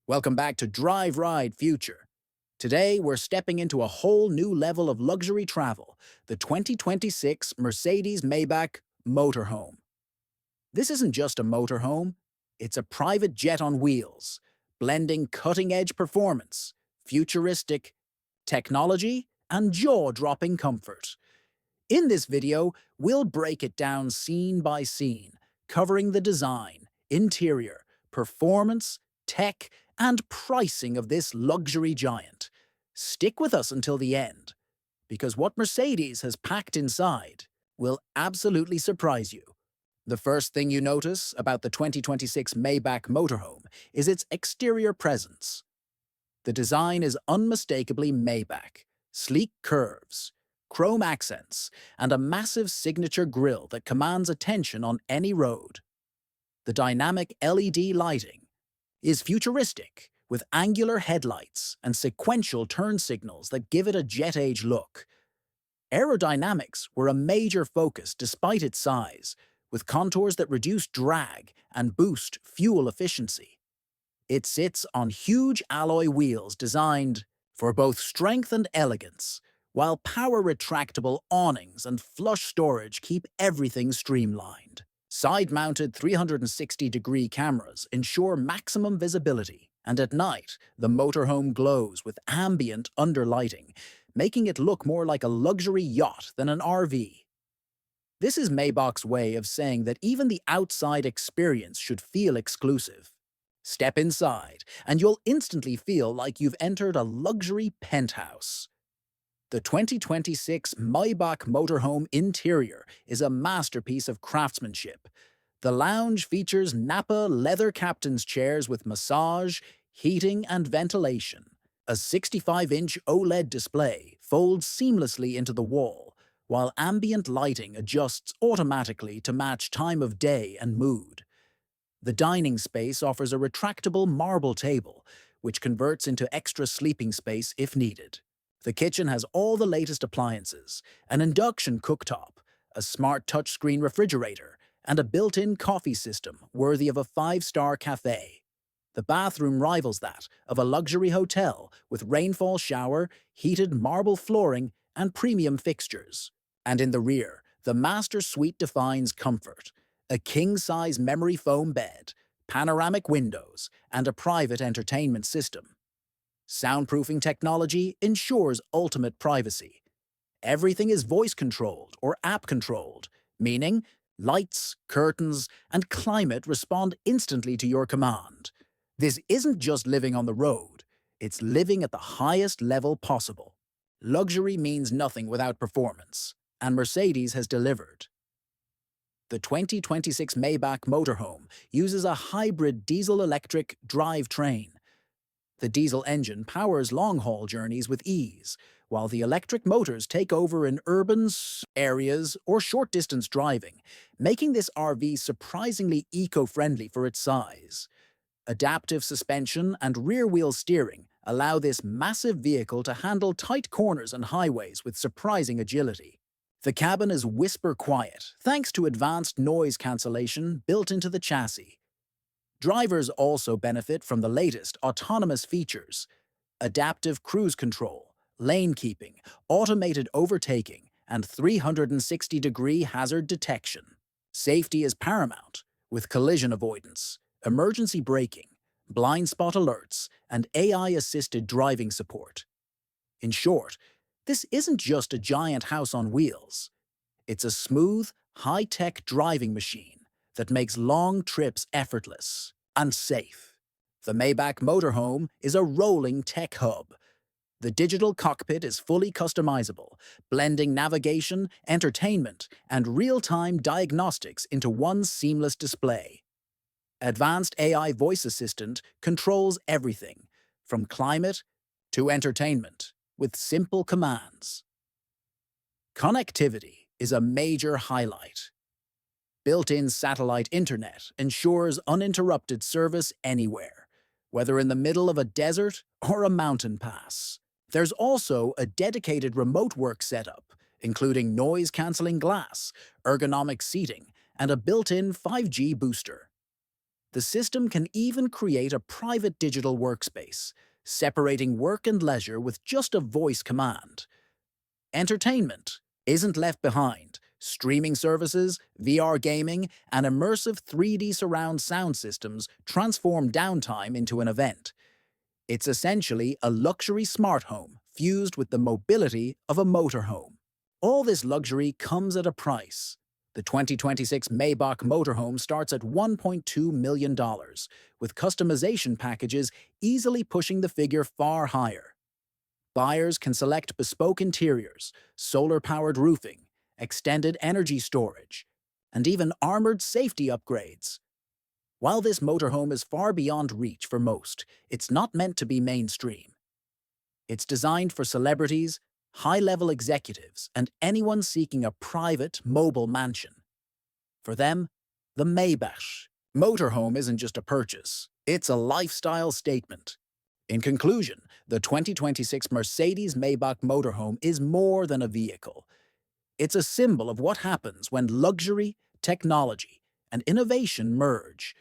Welcome back to Drive Ride Future. Today, we're stepping into a whole new level of luxury travel, the 2026 Mercedes-Maybach Motorhome. This isn't just a motorhome, it's a private jet on wheels, blending cutting-edge performance, futuristic technology, and jaw-dropping comfort. In this video, we'll break it down scene by scene, covering the design, interior, performance, tech, and pricing of this luxury giant. Stick with us until the end, because what Mercedes has packed inside will absolutely surprise you. The first thing you notice about the 2026 Maybach Motorhome is its exterior presence. The design is unmistakably Maybach: sleek curves, chrome accents, and a massive signature grille that commands attention on any road. The dynamic LED lighting is futuristic, with angular headlights and sequential turn signals that give it a jet-age look. Aerodynamics were a major focus despite its size, with contours that reduce drag and boost fuel efficiency. It sits on huge alloy wheels designed for both strength and elegance, while power-retractable awnings and flush storage keep everything streamlined. Side-mounted 360-degree cameras ensure maximum visibility, and at night, the motorhome glows with ambient underlighting, making it look more like a luxury yacht than an RV. This is Maybach's way of saying that even the outside experience should feel exclusive. Step inside, and you'll instantly feel like you've entered a luxury penthouse. The 2026 Maybach Motorhome interior is a masterpiece of craftsmanship. The lounge features Napa leather captain's chairs with massage, heating, and ventilation. A 65-inch OLED display folds seamlessly into the wall, while ambient lighting adjusts automatically to match time of day and mood. The dining space offers a retractable marble table, which converts into extra sleeping space if needed. The kitchen has all the latest appliances: an induction cooktop, a smart touchscreen refrigerator, and a built-in coffee system worthy of a five-star cafe. The bathroom rivals that of a luxury hotel with rainfall shower, heated marble flooring, and premium fixtures. And in the rear, the master suite defines comfort: a king-size memory foam bed, panoramic windows, and a private entertainment system. Soundproofing technology ensures ultimate privacy. Everything is voice-controlled or app-controlled, meaning lights, curtains, and climate respond instantly to your command. This isn't just living on the road, it's living at the highest level possible. Luxury means nothing without performance, and Mercedes has delivered. The 2026 Maybach Motorhome uses a hybrid diesel-electric drivetrain. The diesel engine powers long-haul journeys with ease, while the electric motors take over in urban areas or short-distance driving, making this RV surprisingly eco-friendly for its size. Adaptive suspension and rear-wheel steering allow this massive vehicle to handle tight corners and highways with surprising agility. The cabin is whisper-quiet thanks to advanced noise cancellation built into the chassis. Drivers also benefit from the latest autonomous features: adaptive cruise control, lane keeping, automated overtaking, and 360-degree hazard detection. Safety is paramount, with collision avoidance, emergency braking, blind spot alerts, and AI-assisted driving support. In short, this isn't just a giant house on wheels. It's a smooth, high-tech driving machine that makes long trips effortless and safe. The Maybach Motorhome is a rolling tech hub. The digital cockpit is fully customizable, blending navigation, entertainment, and real-time diagnostics into one seamless display. Advanced AI voice assistant controls everything, from climate to entertainment, with simple commands. Connectivity is a major highlight. Built-in satellite internet ensures uninterrupted service anywhere, whether in the middle of a desert or a mountain pass. There's also a dedicated remote work setup, including noise-canceling glass, ergonomic seating, and a built-in 5G booster. The system can even create a private digital workspace, separating work and leisure with just a voice command. Entertainment isn't left behind. Streaming services, VR gaming, and immersive 3D surround sound systems transform downtime into an event. It's essentially a luxury smart home fused with the mobility of a motorhome. All this luxury comes at a price. The 2026 Maybach Motorhome starts at $1.2 million, with customization packages easily pushing the figure far higher. Buyers can select bespoke interiors, solar-powered roofing, extended energy storage, and even armored safety upgrades. While this motorhome is far beyond reach for most, it's not meant to be mainstream. It's designed for celebrities, high-level executives, and anyone seeking a private, mobile mansion. For them, the Maybach motorhome isn't just a purchase, it's a lifestyle statement. In conclusion, the 2026 Mercedes-Maybach Motorhome is more than a vehicle. It's a symbol of what happens when luxury, technology, and innovation merge.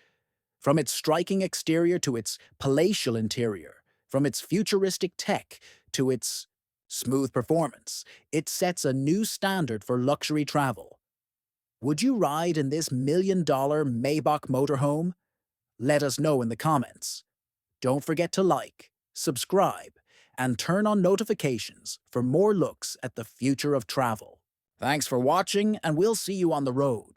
From its striking exterior to its palatial interior, from its futuristic tech to its smooth performance, it sets a new standard for luxury travel. Would you ride in this $1 million Maybach motorhome? Let us know in the comments. Don't forget to like, subscribe, and turn on notifications for more looks at the future of travel. Thanks for watching, and we'll see you on the road.